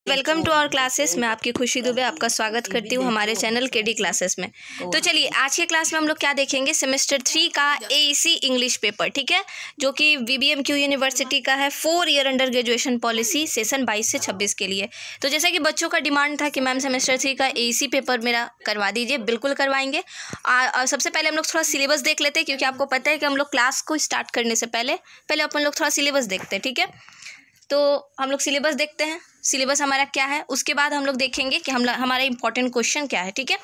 Welcome to our classes. मैं आपकी खुशी दुबे आपका स्वागत करती हूँ हमारे चैनल केडी क्लासेस में। तो चलिए आज के क्लास में हम लोग क्या देखेंगे, सेमेस्टर 3 का एईसी इंग्लिश पेपर, ठीक है, जो कि वीबीएमक्यू यूनिवर्सिटी का है 4 year under graduation policy session 22 से 26 के लिए। तो जैसा कि बच्चों का डिमांड था कि मैम सेमेस्टर 3 का एईसी पेपर मेरा करवा दीजिए, बिल्कुल करवाएंगे। सबसे पहले हम लोग थोड़ा सिलेबस देख लेते हैं, क्योंकि आपको पता है कि हम लोग क्लास को स्टार्ट करने से पहले अपन लोग थोड़ा सिलेबस देखते हैं, ठीक है। तो हम लोग सिलेबस देखते हैं, सिलेबस हमारा क्या है, उसके बाद हम लोग देखेंगे कि हमारा इंपॉर्टेंट क्वेश्चन क्या है, ठीक है।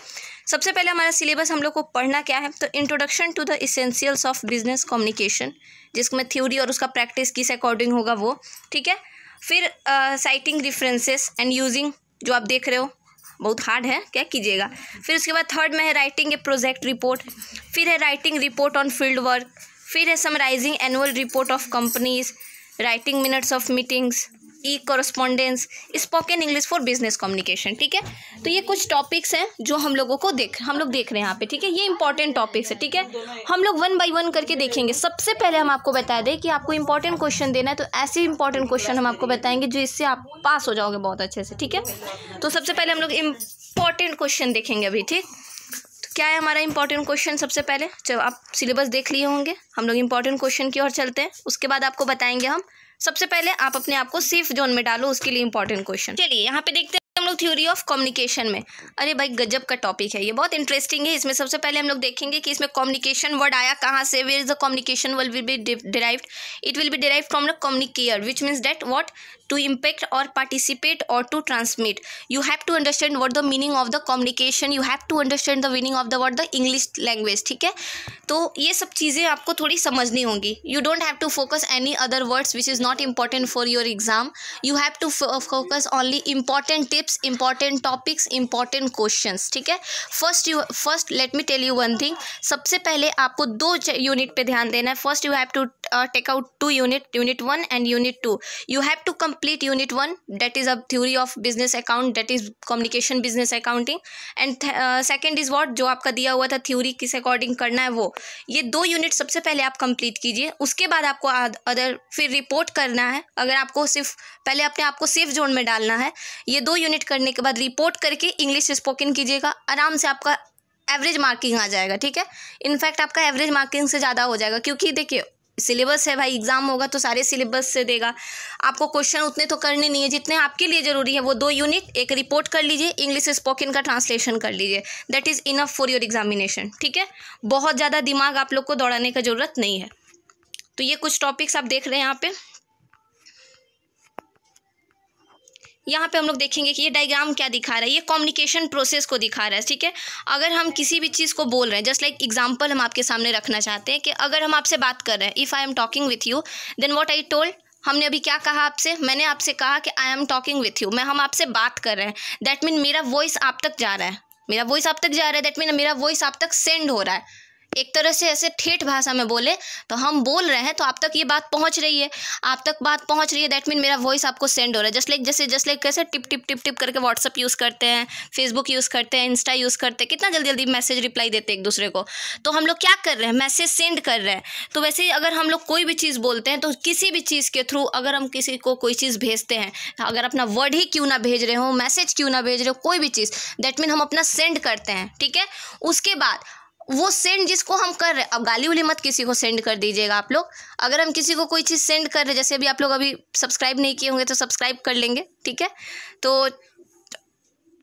सबसे पहले हमारा सिलेबस हम लोग को पढ़ना क्या है, तो introduction to the essentials of business communication, जिसमें थ्योरी और उसका प्रैक्टिस किस अकॉर्डिंग होगा वो, ठीक है। फिर साइटिंग रेफरेंसेस एंड यूजिंग, जो आप देख रहे हो बहुत हार्ड है, क्या कीजिएगा। फिर उसके बाद थर्ड में है राइटिंग ए प्रोजेक्ट रिपोर्ट, फिर है writing report on field work, फिर है summarising annual report of companies, writing minutes of meetings, e correspondence, spoken English for business communication, ठीक है। तो ये कुछ टॉपिक्स हैं जो हम लोग देख रहे हैं यहाँ पे, ठीक है। ये इंपॉर्टेंट टॉपिक्स है, ठीक है। हम लोग 1 बाय 1 करके देखेंगे। सबसे पहले हम आपको बता दें कि आपको इंपॉर्टेंट क्वेश्चन देना है, तो ऐसे इंपॉर्टेंट क्वेश्चन हम आपको बताएंगे जो इससे आप पास हो जाओगे बहुत अच्छे से, ठीक है। तो सबसे पहले हम लोग इंपॉर्टेंट क्वेश्चन देखेंगे अभी, ठीक। क्या है हमारा इंपॉर्टेंट क्वेश्चन, सबसे पहले जब आप सिलेबस देख लिए होंगे, हम लोग इंपॉर्टेंट क्वेश्चन की ओर चलते हैं, उसके बाद आपको बताएंगे हम। सबसे पहले आप अपने आप को सेफ जोन में डालो, उसके लिए इंपॉर्टेंट क्वेश्चन। चलिए यहाँ पे देखते हैं हम लोग थ्योरी ऑफ कम्युनिकेशन में। अरे भाई गजब का टॉपिक है ये, बहुत इंटरेस्टिंग है। इसमें सबसे पहले हम लोग देखेंगे कि इसमें कम्युनिकेशन वर्ड आया कहाँ से, where is the communication word will be derived, it will be derived from the communicare, which means that what, to impact or participate or to transmit. You have to understand what the meaning of the communication, you have to understand the meaning of the word the English language, ठीक है। तो ये सब चीज़ें आपको थोड़ी समझनी होंगी। You don't have to focus any other words which is not important for your exam. You have to focus only important tips, important topics, important questions, ठीक है। First let me tell you one thing. सबसे पहले आपको 2 unit पे ध्यान देना है। First you have to take out 2 unit 1 and unit 2. You have to complete unit 1, that is a theory of business account, that is communication business accounting, and second is what, जो आपका दिया हुआ था theory किस according करना है वो। ये 2 यूनिट सबसे पहले आप कंप्लीट कीजिए, उसके बाद आपको अदर फिर रिपोर्ट करना है। अगर आपको सिर्फ पहले अपने आप को सेफ जोन में डालना है, ये 2 यूनिट करने के बाद रिपोर्ट करके इंग्लिश स्पोकन कीजिएगा, आराम से आपका एवरेज मार्किंग आ जाएगा, ठीक है। इनफैक्ट आपका एवरेज मार्किंग से ज़्यादा हो जाएगा, क्योंकि देखिए सिलेबस है भाई, एग्जाम होगा तो सारे सिलेबस से देगा। आपको क्वेश्चन उतने तो करने नहीं है जितने आपके लिए ज़रूरी है। वो 2 यूनिट, एक रिपोर्ट कर लीजिए, इंग्लिश स्पोकन का ट्रांसलेशन कर लीजिए, that is enough for your examination, ठीक है। बहुत ज़्यादा दिमाग आप लोग को दौड़ाने का ज़रूरत नहीं है। तो ये कुछ टॉपिक्स आप देख रहे हैं यहाँ पे। यहाँ पे हम लोग देखेंगे कि ये डायग्राम क्या दिखा रहा है, ये कम्युनिकेशन प्रोसेस को दिखा रहा है, ठीक है। अगर हम किसी भी चीज़ को बोल रहे हैं, जस्ट लाइक एग्जांपल हम आपके सामने रखना चाहते हैं कि अगर हम आपसे बात कर रहे हैं, if I am talking with you, then what I told, हमने अभी क्या कहा आपसे, मैंने आपसे कहा कि I am talking with you, हम आपसे बात कर रहे हैं, दैट मीन मेरा वॉइस आप तक जा रहा है, दैट मीन मेरा वॉइस आप तक सेंड हो रहा है। एक तरह से ऐसे ठेठ भाषा में बोले तो हम बोल रहे हैं तो आप तक ये बात पहुंच रही है, दैट मीन मेरा वॉइस आपको सेंड हो रहा है। जस्ट लाइक कैसे टिप टिप टिप टिप करके व्हाट्सअप यूज़ करते हैं, फेसबुक यूज़ करते हैं, इंस्टा यूज़ करते हैं, कितना जल्दी जल्दी मैसेज रिप्लाई देते हैं एक दूसरे को। तो हम लोग क्या कर रहे हैं, मैसेज सेंड कर रहे हैं। तो वैसे ही अगर हम लोग कोई भी चीज़ बोलते हैं, तो किसी भी चीज़ के थ्रू अगर हम किसी को कोई चीज़ भेजते हैं, अगर अपना वर्ड ही क्यों ना भेज रहे हो, मैसेज क्यों ना भेज रहे हो, कोई भी चीज़, दैट मीन हम अपना सेंड करते हैं, ठीक है। उसके बाद वो सेंड जिसको हम कर रहे हैं, अब गाली उली मत किसी को सेंड कर दीजिएगा आप लोग। अगर हम किसी को कोई चीज़ सेंड कर रहे हैं, जैसे अभी आप लोग अभी सब्सक्राइब नहीं किए होंगे तो सब्सक्राइब कर लेंगे, ठीक है। तो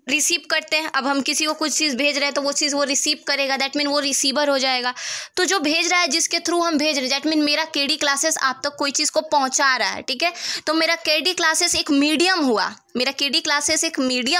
रिसीव करते हैं, अब हम किसी को कुछ चीज़ भेज रहे हैं तो वो चीज़ वो रिसीव करेगा, दैट मीन वो रिसीवर हो जाएगा। तो जो भेज रहा है, जिसके थ्रू हम भेज रहे हैं, दैट मीन मेरा केडी क्लासेस आप तक कोई चीज़ को पहुंचा रहा है, ठीक है। तो मेरा केडी क्लासेस एक मीडियम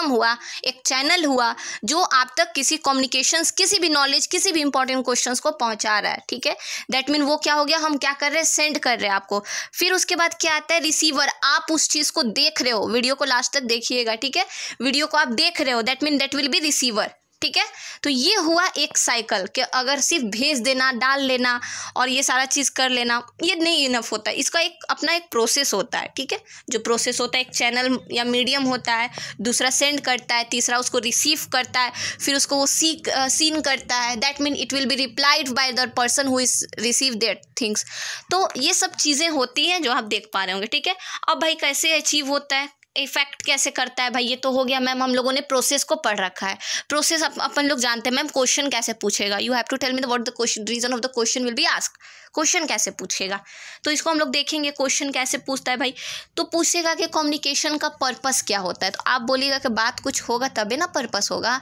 हुआ, एक चैनल हुआ जो आप तक किसी कम्युनिकेशंस, किसी भी नॉलेज, किसी भी इंपॉर्टेंट क्वेश्चंस को पहुंचा रहा है, ठीक है। दैट मीन वो क्या हो गया, हम क्या कर रहे हैं, सेंड कर रहे हैं आपको। फिर उसके बाद क्या आता है, रिसीवर, आप उस चीज़ को देख रहे हो, वीडियो को लास्ट तक देखिएगा, ठीक है। वीडियो को आप देख रहे हो, that mean that will be receiver, ठीक है। तो ये हुआ एक साइकिल कि अगर सिर्फ भेज देना, डाल लेना और ये सारा चीज़ कर लेना, ये नहीं इनफ होता है। इसका एक अपना एक प्रोसेस होता है, ठीक है। जो प्रोसेस होता है, एक चैनल या मीडियम होता है, दूसरा सेंड करता है, तीसरा उसको रिसीव करता है, फिर उसको वो सीन करता है, that mean it will B replied by the person who is receive that things. तो ये सब चीज़ें होती हैं जो आप देख पा रहे होंगे, ठीक है। अब भाई कैसे अचीव होता है, इफेक्ट कैसे करता है भाई, ये तो हो गया मैम, हम लोगों ने प्रोसेस को पढ़ रखा है। प्रोसेस अपन लोग जानते हैं। मैम क्वेश्चन कैसे पूछेगा, you have to tell me what the question, reason of the question will be asked. Question कैसे पूछेगा, तो इसको हम लोग देखेंगे क्वेश्चन कैसे पूछता है भाई। तो पूछेगा कि कम्युनिकेशन का पर्पस क्या होता है, तो आप बोलिएगा कि बात कुछ होगा तभी ना पर्पस होगा।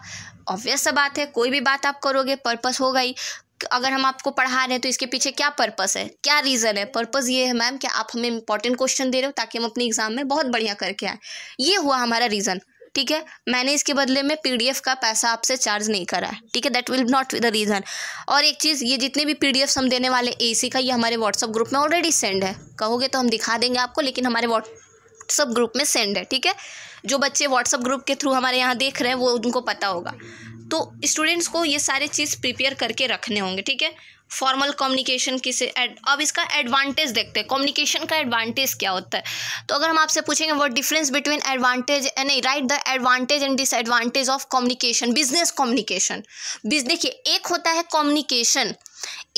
ऑब्वियस सा बात है, कोई भी बात आप करोगे पर्पस होगा ही। अगर हम आपको पढ़ा रहे हैं तो इसके पीछे क्या पर्पस है, क्या रीज़न है। पर्पस ये है मैम कि आप हमें इंपॉर्टेंट क्वेश्चन दे रहे हो ताकि हम अपने एग्जाम में बहुत बढ़िया करके आए, ये हुआ हमारा रीज़न। ठीक है, मैंने इसके बदले में PDF का पैसा आपसे चार्ज नहीं करा है। ठीक है, that will not the reason. और एक चीज़, ये जितने भी PDFs हम देने वाले AC का, ये हमारे व्हाट्सअप ग्रुप में ऑलरेडी सेंड है। कहोगे तो हम दिखा देंगे आपको, लेकिन हमारे व्हाट्सअप ग्रुप में सेंड है। ठीक है, जो बच्चे व्हाट्सअप ग्रुप के थ्रू हमारे यहाँ देख रहे हैं वो उनको पता होगा। तो स्टूडेंट्स को ये सारे चीज़ प्रिपेयर करके रखने होंगे। ठीक है, फॉर्मल कम्युनिकेशन किसे अब इसका एडवांटेज देखते हैं, कम्युनिकेशन का एडवांटेज क्या होता है। तो अगर हम आपसे पूछेंगे व्हाट डिफरेंस बिटवीन एडवांटेज नहीं right the advantage and disadvantage of communication, business communication. देखिए, एक होता है कम्युनिकेशन,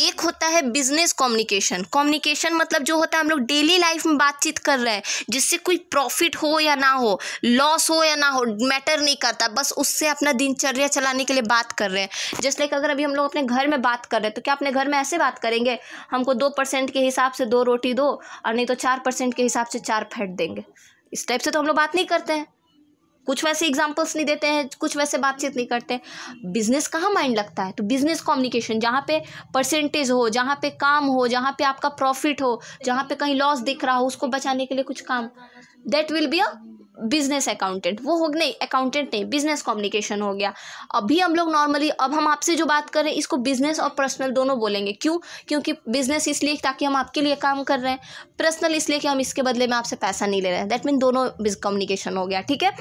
एक होता है बिजनेस कम्युनिकेशन। कम्युनिकेशन मतलब जो होता है हम लोग डेली लाइफ में बातचीत कर रहे हैं, जिससे कोई प्रॉफिट हो या ना हो, लॉस हो या ना हो, मैटर नहीं करता, बस उससे अपना दिनचर्या चलाने के लिए बात कर रहे हैं। जस्ट लाइक अगर अभी हम लोग अपने घर में बात कर रहे हैं तो क्या अपने घर में ऐसे बात करेंगे, हमको 2% के हिसाब से 2 रोटी दो, और नहीं तो 4% के हिसाब से 4 फेंट देंगे। इस टाइप से तो हम लोग बात नहीं करते हैं। कुछ वैसे एग्जाम्पल्स नहीं देते हैं, कुछ वैसे बातचीत नहीं करते हैं। बिजनेस कहाँ माइंड लगता है, तो बिजनेस कम्युनिकेशन जहाँ पे परसेंटेज हो, जहाँ पे काम हो, जहाँ पे आपका प्रॉफिट हो, जहाँ पे कहीं लॉस दिख रहा हो, उसको बचाने के लिए कुछ काम, that will be a business accountant. वो हो नहीं, अकाउंटेंट नहीं, बिजनेस कम्युनिकेशन हो गया। अभी हम लोग नॉर्मली, अब हम आपसे जो बात कर रहे हैं इसको बिजनेस और पर्सनल दोनों बोलेंगे। क्यों? क्योंकि बिजनेस इसलिए ताकि हम आपके लिए काम कर रहे हैं, पर्सनल इसलिए कि हम इसके बदले में आपसे पैसा नहीं ले रहे हैं। दैट मीन दोनों कम्युनिकेशन हो गया। ठीक है,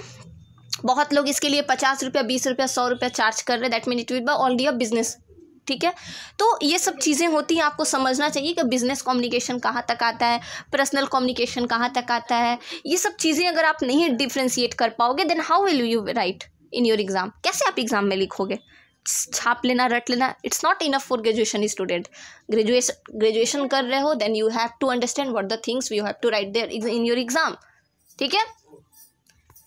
बहुत लोग इसके लिए 50 रुपया, 20 रुपया, 100 रुपया चार्ज कर रहे हैं, that mean it will B already a business. ठीक है, तो ये सब चीज़ें होती हैं, आपको समझना चाहिए कि बिजनेस कम्युनिकेशन कहाँ तक आता है, पर्सनल कम्युनिकेशन कहाँ तक आता है। ये सब चीज़ें अगर आप नहीं डिफ्रेंशिएट कर पाओगे then how will you write in your exam, कैसे आप एग्जाम में लिखोगे। छाप लेना, रट लेना, it's not enough for graduation student. Graduation कर रहे हो then you have to understand what the things you have to write there in your exam. ठीक है,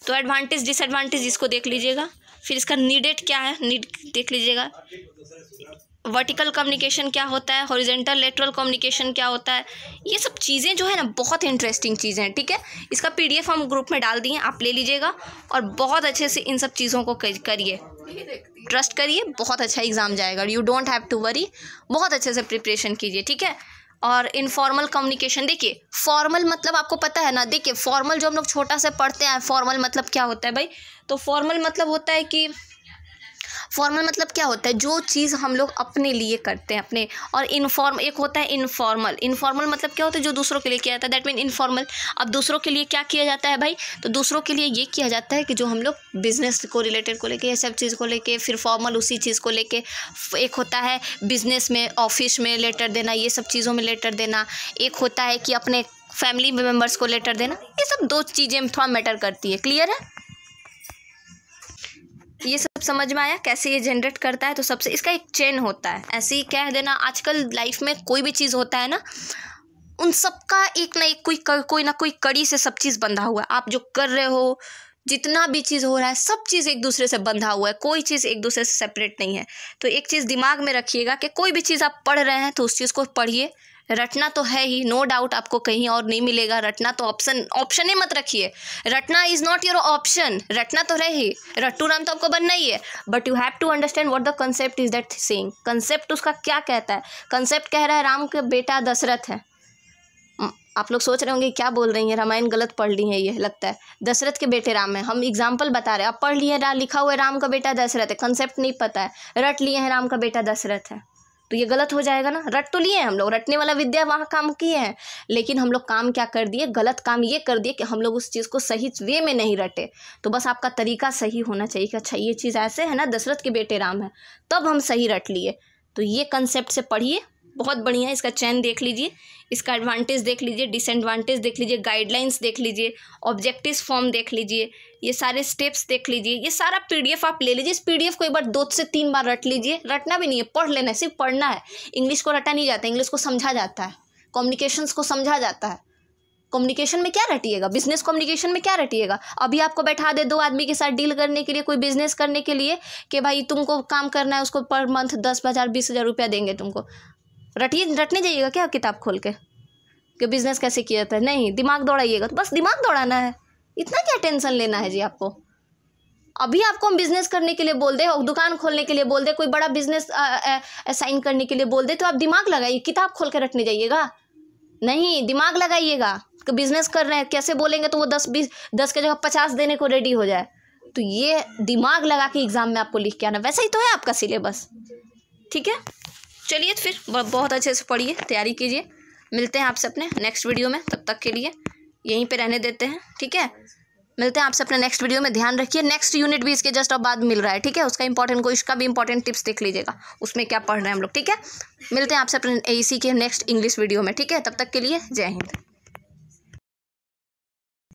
तो एडवांटेज डिसएडवांटेज इसको देख लीजिएगा। फिर इसका नीडेड क्या है, नीड देख लीजिएगा। वर्टिकल कम्युनिकेशन क्या होता है, हॉरिजॉन्टल लेटरल कम्युनिकेशन क्या होता है, ये सब चीज़ें जो है ना बहुत इंटरेस्टिंग चीज़ें हैं। ठीक है, इसका PDF हम ग्रुप में डाल दिए, आप ले लीजिएगा और बहुत अच्छे से इन सब चीज़ों को करिए, ट्रस्ट करिए, बहुत अच्छा एग्जाम जाएगा। You don't have to worry, बहुत अच्छे से प्रिपरेशन कीजिए। ठीक है, और इनफॉर्मल कम्युनिकेशन, देखिए फॉर्मल मतलब आपको पता है ना। देखिए फॉर्मल जो हम लोग छोटा से पढ़ते हैं, फॉर्मल मतलब क्या होता है भाई, तो फॉर्मल मतलब होता है कि फॉर्मल मतलब क्या होता है, जो चीज़ हम लोग अपने लिए करते हैं अपने। और एक होता है इनफॉर्मल। इनफॉर्मल मतलब क्या होता है, जो दूसरों के लिए किया जाता है, दैट मीन इनफॉर्मल। अब दूसरों के लिए क्या किया जाता है भाई, तो दूसरों के लिए ये किया जाता है कि जो हम लोग बिजनेस को रिलेटेड को लेके, ये सब चीज़ को लेके, फिर फॉर्मल उसी चीज़ को लेके। एक होता है बिजनेस में, ऑफिस में लेटर देना, ये सब चीज़ों में लेटर देना। एक होता है कि अपने फैमिली मेम्बर्स को लेटर देना। ये सब 2 चीज़ें थोड़ा मैटर करती है। क्लियर है, ये सब समझ में आया कैसे ये जनरेट करता है। तो सबसे इसका एक चेन होता है, ऐसे ही कह देना। आजकल लाइफ में कोई भी चीज़ होता है ना, उन सबका एक ना एक कोई ना कोई कड़ी से सब चीज़ बंधा हुआ है। आप जो कर रहे हो, जितना भी चीज़ हो रहा है, सब चीज़ एक दूसरे से बंधा हुआ है, कोई चीज़ एक दूसरे से सेपरेट नहीं है। तो एक चीज़ दिमाग में रखिएगा कि कोई भी चीज़ आप पढ़ रहे हैं तो उस चीज़ को पढ़िए। रटना तो है ही, नो डाउट आपको कहीं और नहीं मिलेगा। रटना तो ऑप्शन ही मत रखिए। रटना इज़ नॉट योर ऑप्शन, रटना तो रहे ही, रट्टू राम तो आपको बनना ही है। But you have to understand what the concept is that saying. Concept उसका क्या कहता है, कंसेप्ट कह रहा है राम के बेटा दशरथ है। आप लोग सोच रहे होंगे क्या बोल रही हैं, रामायण गलत पढ़ ली है, ये लगता है दशरथ के बेटे राम है। हम एग्जाम्पल बता रहे हैं, आप पढ़ लिए लिखा हुआ है राम का बेटा दशरथ है, कंसेप्ट नहीं पता है, रट लिए हैं राम का बेटा दशरथ है, तो ये गलत हो जाएगा ना। रट तो लिए हैं हम लोग, रटने वाला विद्या वहाँ काम किए हैं, लेकिन हम लोग काम क्या कर दिए, गलत काम ये कर दिए कि हम लोग उस चीज़ को सही वे में नहीं रटे। तो बस आपका तरीका सही होना चाहिए कि अच्छा ये चीज़ ऐसे है ना, दशरथ के बेटे राम है, तब हम सही रट लिए। तो ये कंसेप्ट से पढ़िए, बहुत बढ़िया है। इसका चैन देख लीजिए, इसका एडवांटेज देख लीजिए, डिसएडवांटेज देख लीजिए, गाइडलाइंस देख लीजिए, ऑब्जेक्टिव फॉर्म देख लीजिए, ये सारे स्टेप्स देख लीजिए। ये सारा PDF आप ले लीजिए। इस PDF को एक बार 2 से 3 बार रट लीजिए। रटना भी नहीं है, पढ़ लेना है, सिर्फ पढ़ना है। इंग्लिश को रटा नहीं जाता, इंग्लिश को समझा जाता है, कम्युनिकेशंस को समझा जाता है, कम्युनिकेशन में क्या रटिएगा, बिजनेस कम्युनिकेशन में क्या रटिएगा। अभी आपको बैठा दे दो आदमी के साथ डील करने के लिए, कोई बिजनेस करने के लिए कि भाई तुमको काम करना है, उसको पर मंथ 10,000 20,000 रुपया देंगे तुमको, रटने जाइएगा क्या किताब खोल के कि बिजनेस कैसे किया जाता है? नहीं, दिमाग दौड़ाइएगा। तो बस दिमाग दौड़ाना है, इतना क्या टेंशन लेना है जी आपको। अभी आपको हम बिजनेस करने के लिए बोल दे, दुकान खोलने के लिए बोल दे, कोई बड़ा बिजनेस असाइन करने के लिए बोल दे, तो आप दिमाग लगाइए, किताब खोल के रटने जाइएगा नहीं, दिमाग लगाइएगा कि बिजनेस कर रहे हैं, कैसे बोलेंगे तो वो 10 के जगह 50 देने को रेडी हो जाए। तो ये दिमाग लगा के एग्जाम में आपको लिख के आना, वैसा ही तो है आपका सिलेबस, ठीक है। चलिए फिर बहुत अच्छे से पढ़िए, तैयारी कीजिए, मिलते हैं आपसे अपने नेक्स्ट वीडियो में। तब तक के लिए यहीं पे रहने देते हैं, ठीक है। मिलते हैं आपसे अपने नेक्स्ट वीडियो में। ध्यान रखिए, नेक्स्ट यूनिट भी इसके जस्ट अब बाद मिल रहा है, ठीक है। उसका इंपॉर्टेंट को इसका भी इंपॉर्टेंट टिप्स देख लीजिएगा, उसमें क्या पढ़ रहे हैं हम लोग, ठीक है। मिलते हैं आपसे अपने AEC के नेक्स्ट इंग्लिश वीडियो में, ठीक है। तब तक के लिए जय हिंद।